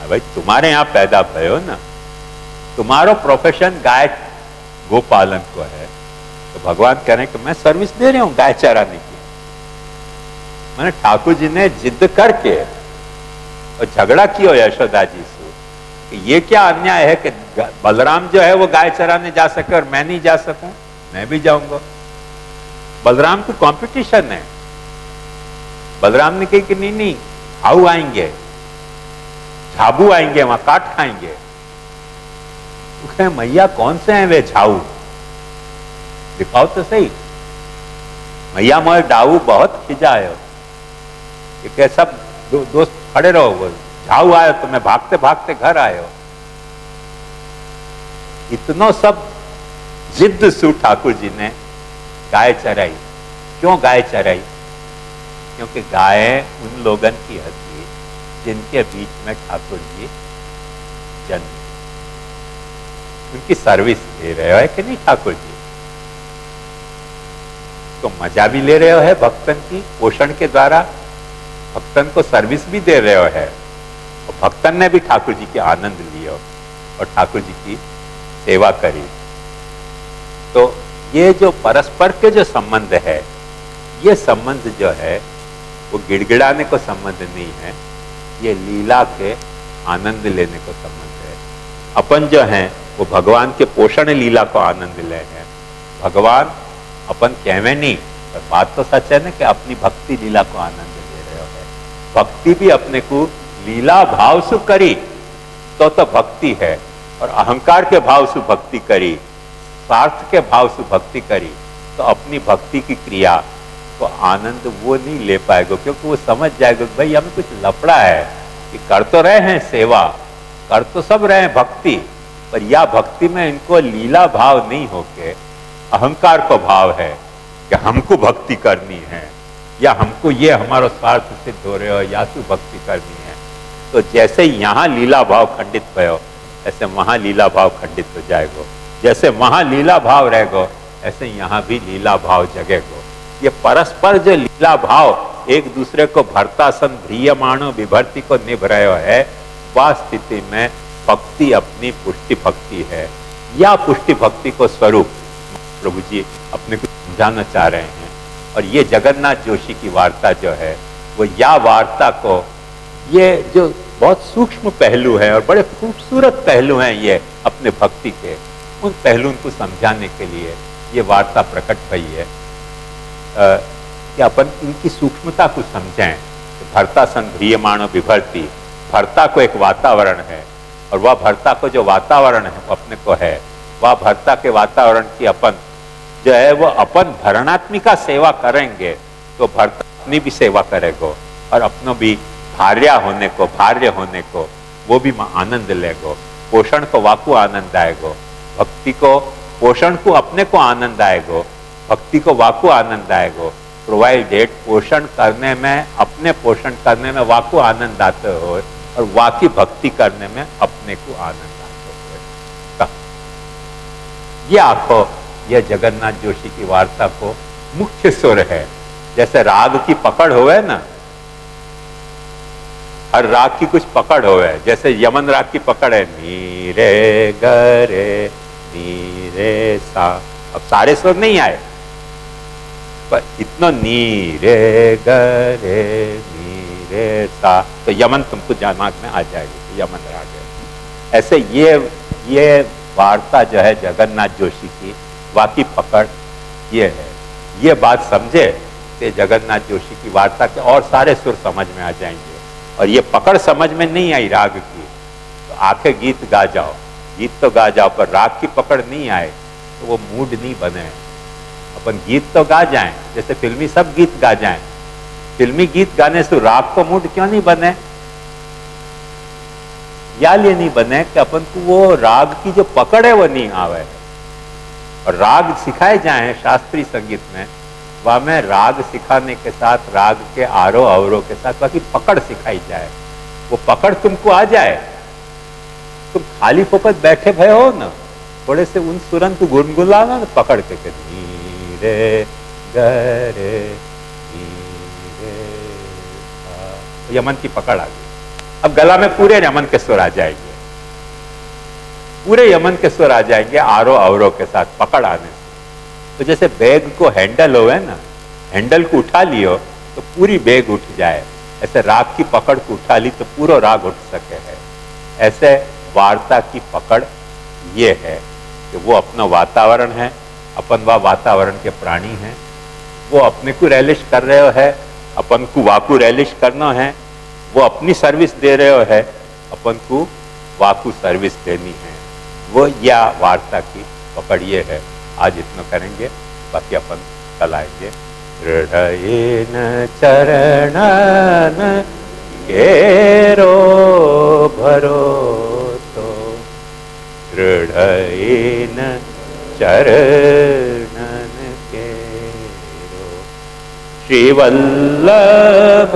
भाई तुम्हारे यहाँ पैदा भयो ना, तुम्हारो प्रोफेशन गाय गोपालन को है, तो भगवान कह रहे हैं कि मैं सर्विस दे रही हूं गाय चराने की। मैंने ठाकुर जी ने जिद करके और झगड़ा किया यशोदा जी से कि ये क्या अन्याय है कि बलराम जो है वो गाय चराने जा सके और मैं नहीं जा सकूं, मैं भी जाऊंगा। बलराम को कंपटीशन है। बलराम ने कही कि नहीं नहीं, झाऊ आएंगे, झाबू आएंगे, वहां काट खाएंगे। तो कहे मैया कौन से हैं वे झाऊ, दिखाओ तो सही। मैया मोए डाऊ बहुत खिजायो, ये सब दोस्त खड़े रहो, वो झाऊ आयो तो मैं भागते भागते घर आयो। इतना सब जिद सु ठाकुर जी ने गाय चराई। क्यों गाय चराई? क्योंकि गाय उन लोगन की हती जिनके बीच में ठाकुर जी जन्म, उनकी सर्विस दे रहे हो है कि नहीं ठाकुर जी? तो मजा भी ले रहे हो है भक्तन की पोषण के द्वारा, भक्तन को सर्विस भी दे रहे हो है, और भक्तन ने भी ठाकुर जी के आनंद लियो और ठाकुर जी की सेवा करी। तो ये जो परस्पर के जो संबंध है, ये संबंध जो है वो गिड़गिड़ाने को संबंध नहीं है, ये लीला के आनंद लेने को संबंध है। अपन जो है वो भगवान के पोषण लीला को आनंद ले हैं। भगवान अपन कहवे नहीं, पर बात तो सच है ना कि अपनी भक्ति लीला को आनंद ले रहे हो है। भक्ति भी अपने को लीला भाव से करी तो भक्ति है, और अहंकार के भाव से भक्ति करी, स्वार्थ के भाव से भक्ति करी, तो अपनी भक्ति की क्रिया को आनंद वो नहीं ले पाएगा, क्योंकि वो समझ जाएगा भाई हमें कुछ लफड़ा है कि कर तो रहे हैं सेवा, कर तो सब रहे हैं भक्ति, पर यह भक्ति में इनको लीला भाव नहीं होके अहंकार को भाव है कि हमको भक्ति करनी है, या हमको ये हमारा स्वार्थ सिद्ध हो रहे हो, या तो भक्ति करनी है। तो जैसे यहाँ लीला भाव खंडित भयो, ऐसे वहां लीला भाव खंडित हो जाएगा। जैसे वहां लीला भाव रहेगा, ऐसे यहाँ भी लीला भाव जगेगा। ये परस्पर जो लीला भाव एक दूसरे को भरतासन ध्रियमाणो विभर्ति को निभ रहे है, वह स्थिति में भक्ति अपनी पुष्टि भक्ति है। या पुष्टि भक्ति को स्वरूप प्रभु जी अपने को समझाना चाह रहे हैं। और ये जगन्नाथ जोशी की वार्ता जो है वो या वार्ता को, ये जो बहुत सूक्ष्म पहलू है और बड़े खूबसूरत पहलू हैं ये अपने भक्ति के, उन पहलुओं को समझाने के लिए ये वार्ता प्रकट हुई है कि अपन इनकी सूक्ष्मता को समझें। भरता संध्रियमाण विभर्ति, भरता को एक वातावरण है, और वह भरता को जो वातावरण है वो अपने को है, वह भरता के वातावरण की अपन जो है वो अपन भरणात्मिका सेवा करेंगे तो भरता अपनी भी सेवा करेगो, और अपनों भी भार्य होने को वो भी आनंद लेगो। पोषण को वाकू आनंद आएगो, भक्ति को पोषण को अपने को आनंद आएगो, भक्ति को वाकू आनंद आएगो। प्रोवाइडेड पोषण करने में, अपने पोषण करने में वाकू आनंद आते हो, और वाकी भक्ति करने में अपने को आनंद आते हो। ये आखो यह जगन्नाथ जोशी की वार्ता को मुख्य सुर है। जैसे राग की पकड़ होवे ना, हर राग की कुछ पकड़ होवे, जैसे यमन राग की पकड़ है नी रे ग रे नी रे सा। अब सारे सुर नहीं आए, पर इतना नी रे ग रे नी रे सा, तो यमन तुमको दिमाग में आ जाएगी, यमन राग है। ऐसे ये वार्ता जो है जगन्नाथ जोशी की, वाकी पकड़ ये है। ये बात समझे तो जगन्नाथ जोशी की वार्ता के और सारे सुर समझ में आ जाएंगे। और ये पकड़ समझ में नहीं आई राग की, तो आके गीत गा जाओ, गीत तो गा जाओ, पर राग की पकड़ नहीं आए तो वो मूड नहीं बने। अपन गीत तो गा जाएं, जैसे फिल्मी सब गीत गा जाएं, फिल्मी गीत गाने से राग को मूड क्यों नहीं बने? या लिए नहीं बने कि अपन को वो राग की जो पकड़ है वो नहीं आवे। और राग सिखाए जाए शास्त्रीय संगीत में, वह में राग सिखाने के साथ राग के आरोह अवरोह के साथ बाकी पकड़ सिखाई जाए, वो पकड़ तुमको आ जाए। तुम खाली फोकस बैठे भय हो ना, थोड़े से उन सुरन को गुनगुनाना ना पकड़ के नी रे ग रे नी रे सा, यमन की पकड़ आ गई। अब गला में पूरे यमन के सुर आ जाएंगे, पूरे यमन के सुर आ जाएंगे आरो अवरो के साथ पकड़ आने से। तो जैसे बैग को हैंडल हो है ना, हैंडल को उठा लियो तो पूरी बैग उठ जाए, ऐसे राग की पकड़ को उठा ली तो पूरा राग उठ सके है। ऐसे वार्ता की पकड़ ये है कि वो अपना वातावरण है, अपन व वातावरण के प्राणी हैं, वो अपने को रैलिश कर रहे हो है, अपन को वाकू रैलिश करना है, वो अपनी सर्विस दे रहे हो है, अपन को वाकू सर्विस देनी है। वो या वार्ता की पकड़ ये है। आज इतना करेंगे, बाकी अपन कल आएंगे। हृदयेन चरणन केरो भरोसो, हृदयेन चरणन केरो, श्रीवल्लभ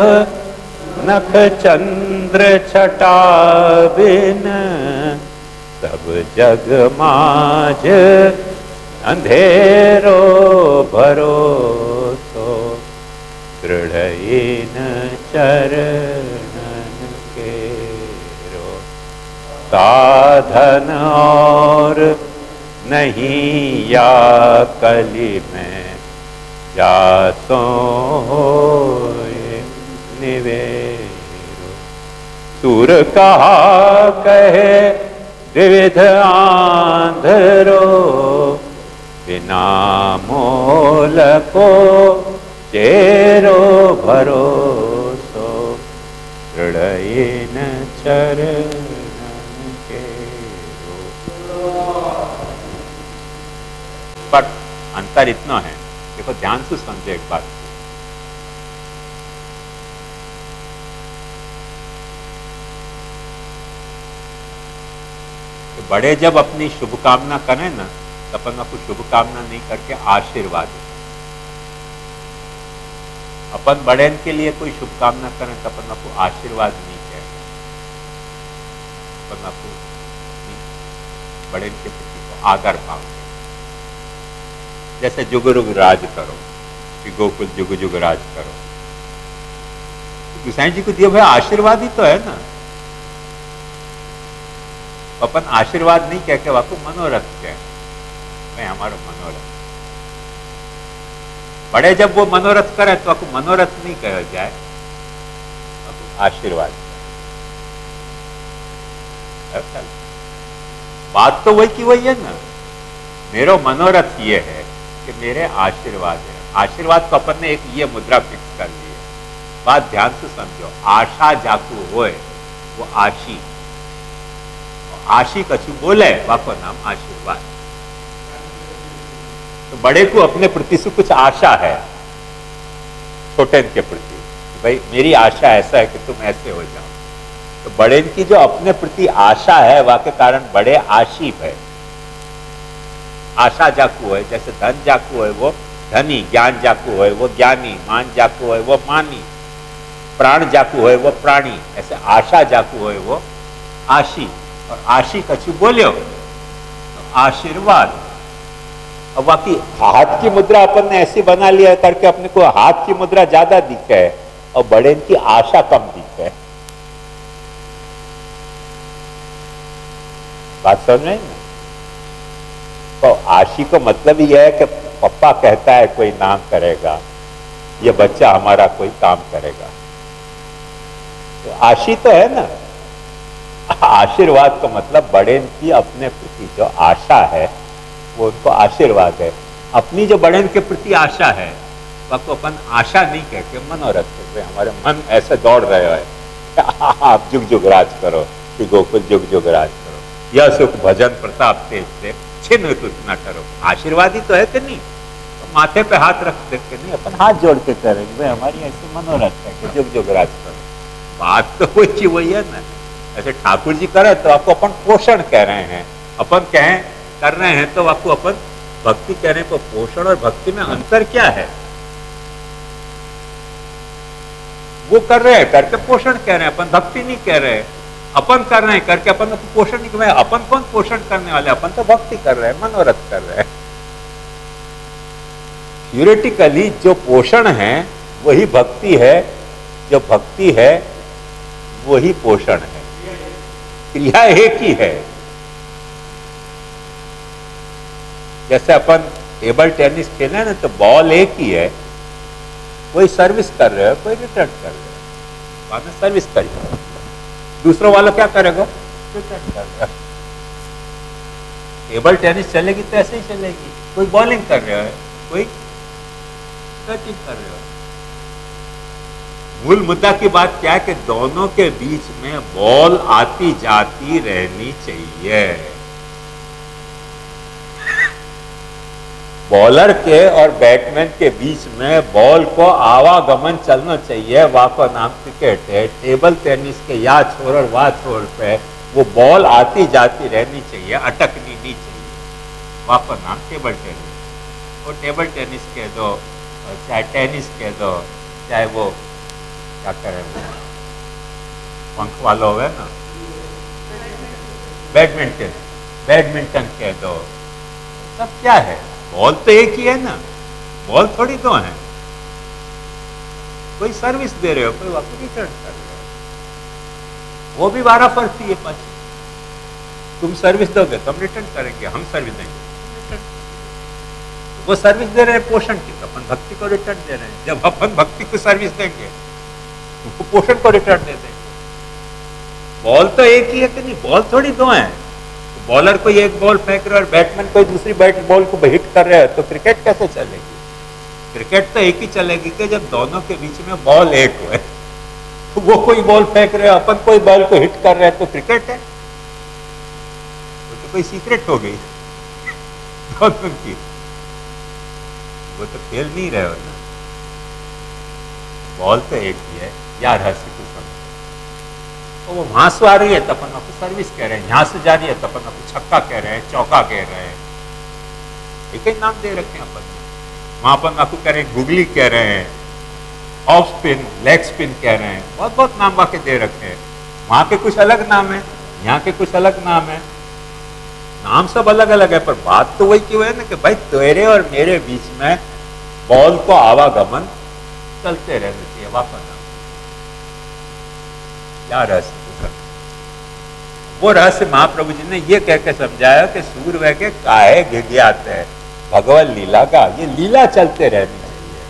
नख चंद्र छटा बिन, सब जग माज अंधेरो भरोसो, दृढ़येन चरणन केरो, साधन और नहीं या कली में, जासो होए निवेरो, सूर कहा कहे द्विविध आंधरो, बिना मोल को चेरो भरोसो, दृढ़येन चरणन केरो। पर अंतर इतना है, देखो ध्यान से समझो एक बात, तो बड़े जब अपनी शुभकामना करें ना, तो अपन आपको शुभकामना नहीं करके आशीर्वाद दें। अपन बड़े के लिए कोई शुभकामना करें तो अपन आपको आशीर्वाद नहीं कहते, अपन आपको बड़े के प्रति को आदर भाव दें। जैसे जुगरुग राज करो, श्री गोकुल जुग जुग राज करो, गोसाई जी को दिया भाई आशीर्वाद ही तो है ना। अपन आशीर्वाद नहीं कह के आपको मनोरथ कह, मैं हमारा मनोरथ। बड़े जब वो मनोरथ करे तो आपको मनोरथ नहीं कहा जाए, आपको आशीर्वाद। बात तो वही की वही है ना, मेरा मनोरथ ये है कि मेरे आशीर्वाद है। आशीर्वाद को अपन ने एक ये मुद्रा फिक्स कर ली है। बात ध्यान से समझो, आशा जाकू होए वो आशी, आशी कछु बोले वाको नाम आशीर्वाद। तो बड़े को अपने प्रति से कुछ आशा है, छोटे के प्रति, भाई मेरी आशा ऐसा है कि तुम ऐसे हो जाओ। तो बड़े की जो अपने प्रति आशा है, वाके कारण बड़े आशीप है। आशा जाकू है, जैसे धन जाकू है वो धनी, ज्ञान जाकू है वो ज्ञानी, मान जाकू है वो मानी, प्राण जाकू है वो प्राणी। ऐसे आशा जाकू है वो आशी, और आशी कछु बोलियो तो आशीर्वाद। अब बाकी हाथ की मुद्रा अपन ने ऐसी बना लिया करके अपने को हाथ की मुद्रा ज्यादा दिखे है और बड़े की आशा कम दिखे है। बात समझ में ना? तो आशी को मतलब यह है कि पप्पा कहता है कोई नाम करेगा, ये बच्चा हमारा कोई काम करेगा, तो आशी तो है ना। आशीर्वाद का मतलब बड़े की अपने प्रति जो आशा है वो उनको आशीर्वाद है। अपनी जो बड़े के प्रति आशा है वो अपन आशा नहीं कह के मनोरथ करते, हमारे मन ऐसे दौड़ रहे है आप जुग जुग राज करो, कि गोकुल जुग जुग राज करो, यह सुख भजन प्रताप तेज से छिन्न तुझ न करो। आशीर्वाद ही तो है कि नहीं? तो माथे पे हाथ रख देते नहीं, अपन हाथ जोड़ के करेंगे भाई हमारी ऐसी मनोरथ है कि जुग जुग राज करो। बात तो वही है ना। ऐसे ठाकुर जी करे तो आपको अपन पोषण कह रहे हैं, अपन कहें कर रहे हैं तो आपको अपन भक्ति कह रहे हैं। तो पोषण और भक्ति में अंतर क्या है? वो कर रहे हैं करके पोषण कह रहे हैं, अपन भक्ति नहीं कह रहे हैं। अपन कर रहे हैं करके अपन पोषण नहीं कर रहे। अपन कौन पोषण करने वाले? अपन तो भक्ति कर रहे हैं, मनोरथ कर रहे हैं। थ्योरेटिकली जो पोषण है वही भक्ति है। जो भक्ति है वही पोषण है। क्रिया एक ही है। जैसे अपन टेबल टेनिस खेले ना, तो बॉल एक ही है, कोई सर्विस कर रहे हो, कोई रिटर्न कर रहे हो। बाद में सर्विस करिए, दूसरों वाला क्या करेगा, रिटर्न कर रहा है। टेबल टेनिस चलेगी तो ऐसे ही चलेगी, कोई बॉलिंग कर रहा है, कोई बैटिंग कर रहा है। मूल मुद्दा की बात क्या है कि दोनों के बीच में बॉल आती जाती रहनी चाहिए। बॉलर के और बैट्समैन के बीच में बॉल को आवागमन चलना चाहिए। वहां का नाम क्रिकेट है। टेबल टेनिस के या छोर और वाह छोर पे वो बॉल आती जाती रहनी चाहिए, अटकनी नहीं चाहिए। वहां का नाम टेबल टेनिस। वो टेबल टेनिस कह दो, चाहे टेनिस कह दो, चाहे वो क्या करें पंख वाला हो ना, बैडमिंटन, बैडमिंटन कह दो, सब क्या है, बॉल तो एक ही है ना, बॉल थोड़ी दो है। कोई सर्विस दे रहे हो, कोई वापस रिटर्न कर रहे हो, वो भी वारा फर्ती है। पास तुम सर्विस दोगे तो हम रिटर्न करेंगे, हम सर्विस देंगे। वो सर्विस दे रहे हैं पोषण की, तो अपन भक्ति को रिटर्न दे रहे हैं। जब अपन भक्ति को सर्विस देंगे तो पोषण को रिटर्न दे देंगे। बॉल तो एक ही है कि नहीं, बॉल थोड़ी दो है। बॉलर कोई एक बॉल फेंक रहा है और बैट्समैन कोई दूसरी बॉल को हिट कर रहा है, तो क्रिकेट कैसे चलेगी? क्रिकेट तो एक ही चलेगी कि जब दोनों के बीच में बॉल एक हो। तो वो कोई बॉल फेंक रहे हैं, अपन कोई बॉल को हिट कर रहे हैं, तो क्रिकेट है। वो तो कोई सीक्रेट हो गई दोनों की, वो तो खेल नहीं रहे हो ना। बॉल तो एक ही है, या रहस्य को समझ। तो वो वहां से आ रही है तो अपन आपको सर्विस कह रहे हैं, यहां से जा रही है तो अपन आपको छक्का कह रहे हैं, चौका कह रहे हैं, एक ही नाम दे रखे हैं अपन। वहां अपन आपको कह रहे हैं गुगली कह रहे हैं, ऑफ स्पिन, लेग स्पिन कह रहे हैं, बहुत बहुत नाम वाके दे रखे हैं। वहां के कुछ अलग नाम है, यहाँ के कुछ अलग नाम है, नाम सब अलग अलग है, पर बात तो वही क्यों है ना कि भाई तेरे और मेरे बीच में बॉल को आवागमन चलते रहने चाहिए। वापस क्या रहस्य, वो रहस्य महाप्रभु जी ने ये कह के समझाया कि सूर्य वह के काहे गिड़गियाते है, भगवत लीला का ये लीला चलते रहनी चाहिए।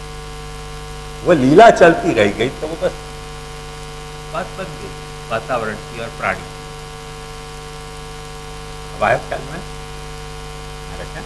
वो लीला चलती रह गई तो वो बस बात बन गई वातावरण की और प्राणी की। अब आया ख्याल में रखें।